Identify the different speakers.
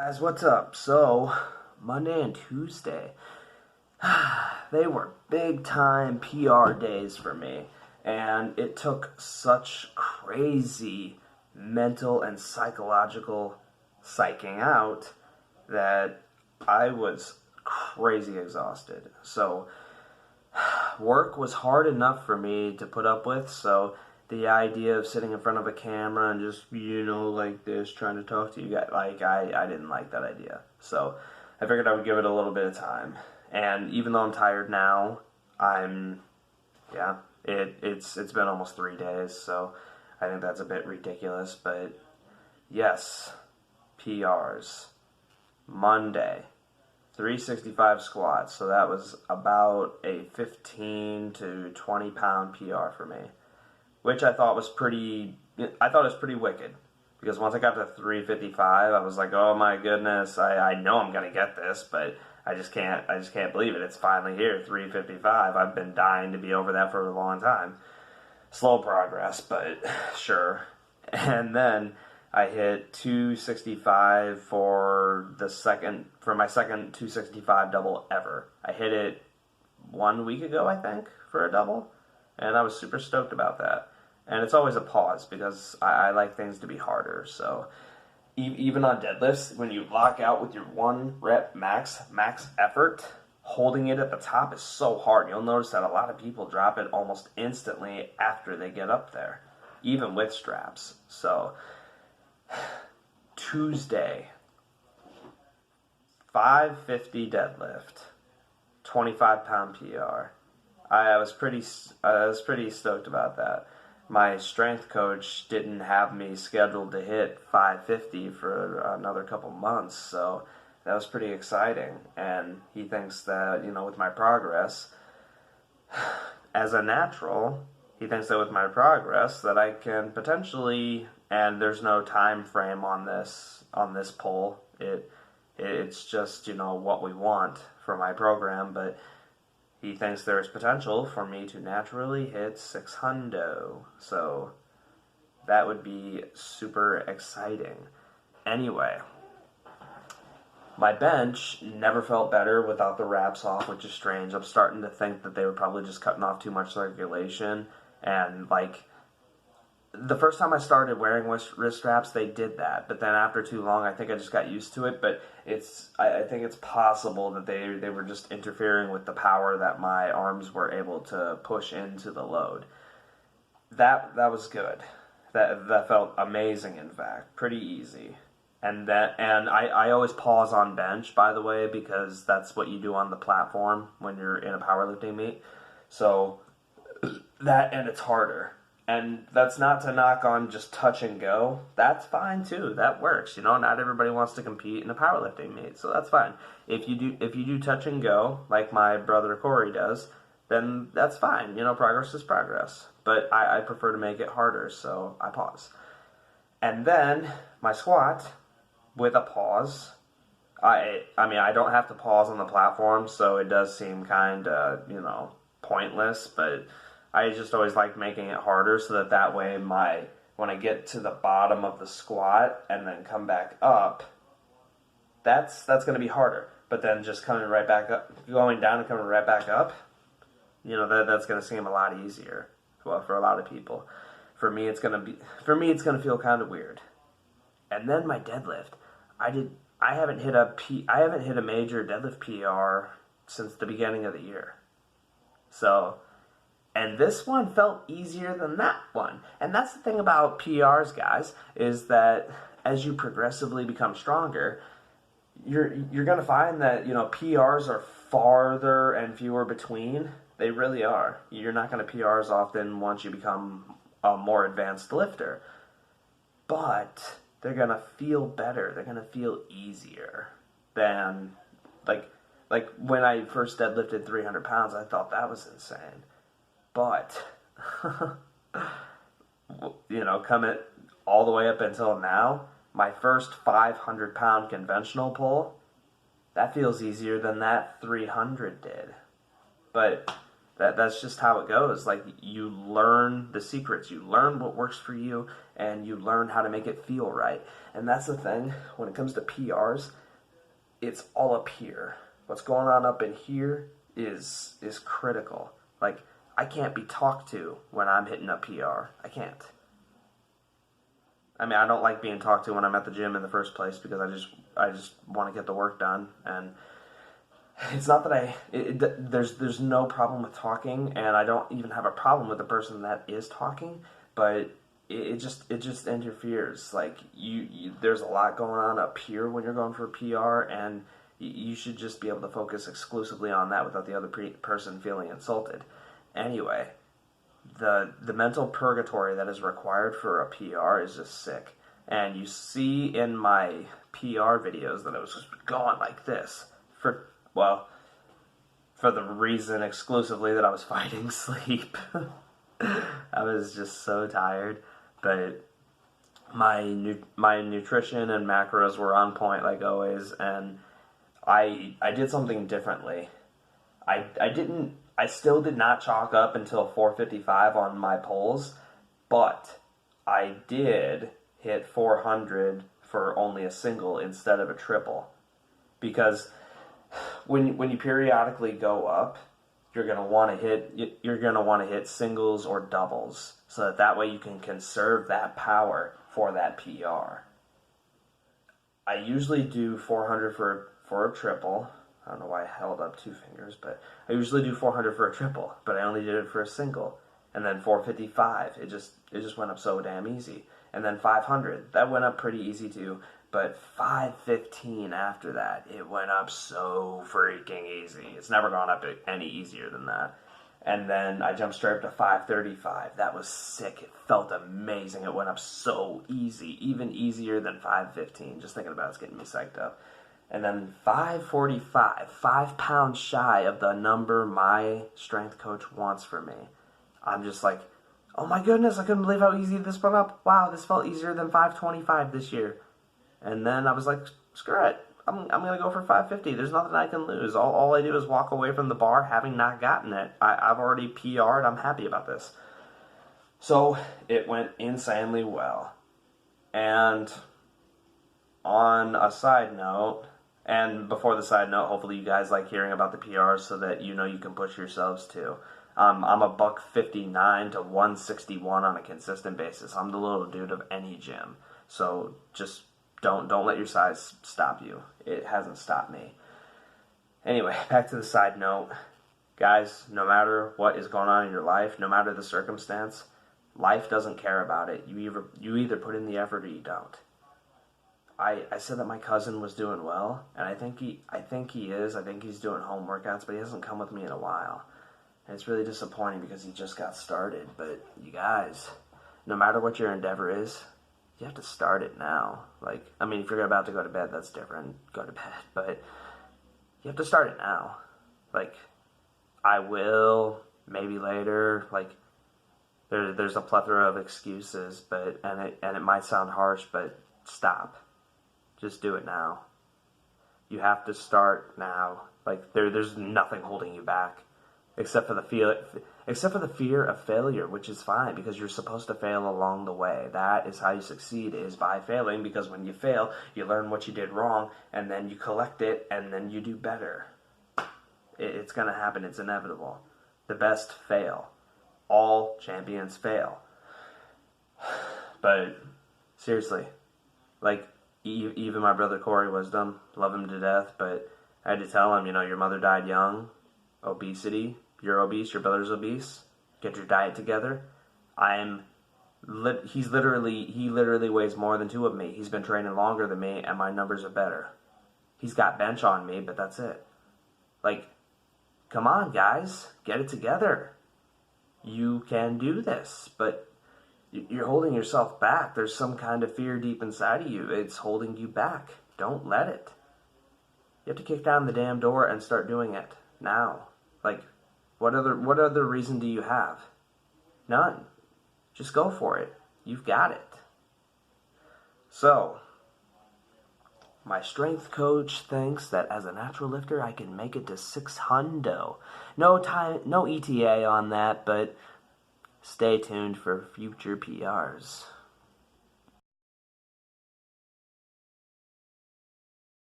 Speaker 1: Guys, what's up? So, Monday and Tuesday, they were big time PR days for me, and it took such crazy mental and psychological psyching out that I was crazy exhausted. So, work was hard enough for me to put up with, so the idea of sitting in front of a camera and just, like this, trying to talk to you guys, I didn't like that idea. So I figured I would give it a little bit of time. And even though I'm tired now, it's been almost 3 days, so I think that's a bit ridiculous. But yes, PRs. Monday, 365 squats, so that was about a 15 to 20 pound PR for me, which I thought was pretty wicked, because once I got to 355, I was like, oh my goodness, I know I'm gonna get this, but I just can't believe it. It's finally here, 355. I've been dying to be over that for a long time. Slow progress, but sure. And then I hit 265 for my second 265 double ever. I hit it 1 week ago, I think, for a double, and I was super stoked about that. And it's always a pause, because I like things to be harder. So even on deadlifts, when you lock out with your 1 rep max effort, holding it at the top is so hard. You'll notice that a lot of people drop it almost instantly after they get up there, even with straps. So Tuesday, 550 deadlift, 25 pound PR. I was pretty stoked about that. My strength coach didn't have me scheduled to hit 550 for another couple months, so that was pretty exciting. And he thinks that, with my progress, as a natural, he thinks that with my progress that I can potentially, and there's no time frame on this poll. It's just, what we want for my program, but he thinks there is potential for me to naturally hit 600. So that would be super exciting. Anyway, my bench never felt better without the wraps off, which is strange. I'm starting to think that they were probably just cutting off too much circulation. And the first time I started wearing wrist straps, they did that. But then after too long, I think I just got used to it. But I think it's possible that they were just interfering with the power that my arms were able to push into the load. That was good. That felt amazing, in fact. Pretty easy. And I always pause on bench, by the way, because that's what you do on the platform when you're in a powerlifting meet. So and it's harder. And that's not to knock on just touch and go. That's fine too. That works. Not everybody wants to compete in a powerlifting meet, so that's fine. If you do touch and go, like my brother Corey does, then that's fine. Progress is progress. But I prefer to make it harder, so I pause. And then my squat with a pause. I don't have to pause on the platform, so it does seem kind of, pointless, but I just always like making it harder, so that way when I get to the bottom of the squat and then come back up, that's going to be harder. But then just coming right back up, going down and coming right back up, that's going to seem a lot easier. Well, for a lot of people. For me, it's going to feel kind of weird. And then my deadlift, I haven't hit a major deadlift PR since the beginning of the year. So, and this one felt easier than that one. And that's the thing about PRs, guys, is that as you progressively become stronger, you're going to find that, PRs are farther and fewer between. They really are. You're not going to PRs often once you become a more advanced lifter. But they're going to feel better. They're going to feel easier than, like when I first deadlifted 300 pounds, I thought that was insane. But, coming all the way up until now, my first 500-pound conventional pull, that feels easier than that 300 did. But that's just how it goes. You learn the secrets. You learn what works for you, and you learn how to make it feel right. And that's the thing, when it comes to PRs, it's all up here. What's going on up in here is critical. Like, I can't be talked to when I'm hitting a PR. I can't. I mean, I don't like being talked to when I'm at the gym in the first place because I just want to get the work done. And it's not that there's no problem with talking, and I don't even have a problem with the person that is talking, but it just interferes. Like, there's a lot going on up here when you're going for a PR, and you should just be able to focus exclusively on that without the other person feeling insulted. Anyway, the mental purgatory that is required for a PR is just sick. And you see in my PR videos that I was just going like this for the reason exclusively that I was fighting sleep. I was just so tired, but my nutrition and macros were on point like always, and I did something differently. I still did not chalk up until 455 on my pulls, but I did hit 400 for only a single instead of a triple. Because when you periodically go up, you're gonna want to hit singles or doubles, so that way you can conserve that power for that PR. I usually do 400 for a triple. I don't know why I held up two fingers, but I usually do 400 for a triple, but I only did it for a single. And then 455, it just went up so damn easy. And then 500, that went up pretty easy too. But 515 after that, it went up so freaking easy. It's never gone up any easier than that. And then I jumped straight up to 535. That was sick. It felt amazing. It went up so easy, even easier than 515. Just thinking about it's getting me psyched up. And then 545, 5 pounds shy of the number my strength coach wants for me. I'm just like, oh my goodness, I couldn't believe how easy this went up. Wow, this felt easier than 525 this year. And then I was like, screw it. I'm going to go for 550. There's nothing I can lose. All I do is walk away from the bar having not gotten it. I've already PR'd. I'm happy about this. So it went insanely well. And on a side note, and before the side note, hopefully you guys like hearing about the PRs so that you know you can push yourselves too. I'm a $159 to 161 on a consistent basis. I'm the little dude of any gym. So just don't let your size stop you. It hasn't stopped me. Anyway, back to the side note. Guys, no matter what is going on in your life, no matter the circumstance, life doesn't care about it. You either put in the effort or you don't. I said that my cousin was doing well, and I think he is. I think he's doing home workouts, but he hasn't come with me in a while. And it's really disappointing because he just got started. But you guys, no matter what your endeavor is, you have to start it now. Like, I mean, if you're about to go to bed, that's different. Go to bed. But you have to start it now. Like, I will, maybe later. Like, there's a plethora of excuses, and it might sound harsh, but stop. Just do it now. You have to start now. Like, there's nothing holding you back, except for the fear of failure, which is fine because you're supposed to fail along the way. That is how you succeed, is by failing, because when you fail, you learn what you did wrong, and then you collect it, and then you do better. It's going to happen. It's inevitable. The best fail. All champions fail. But seriously, like, even my brother Corey Wisdom, love him to death, but I had to tell him, your mother died young, obesity, you're obese, your brother's obese, get your diet together. He literally weighs more than 2 of me. He's been training longer than me, and my numbers are better. He's got bench on me, but that's it. Like, come on, guys, get it together. You can do this, but you're holding yourself back. There's some kind of fear deep inside of you. It's holding you back. Don't let it. You have to kick down the damn door and start doing it now. Like, what other reason do you have? None. Just go for it. You've got it. So, my strength coach thinks that as a natural lifter, I can make it to 600. No ETA on that, but stay tuned for future PRs.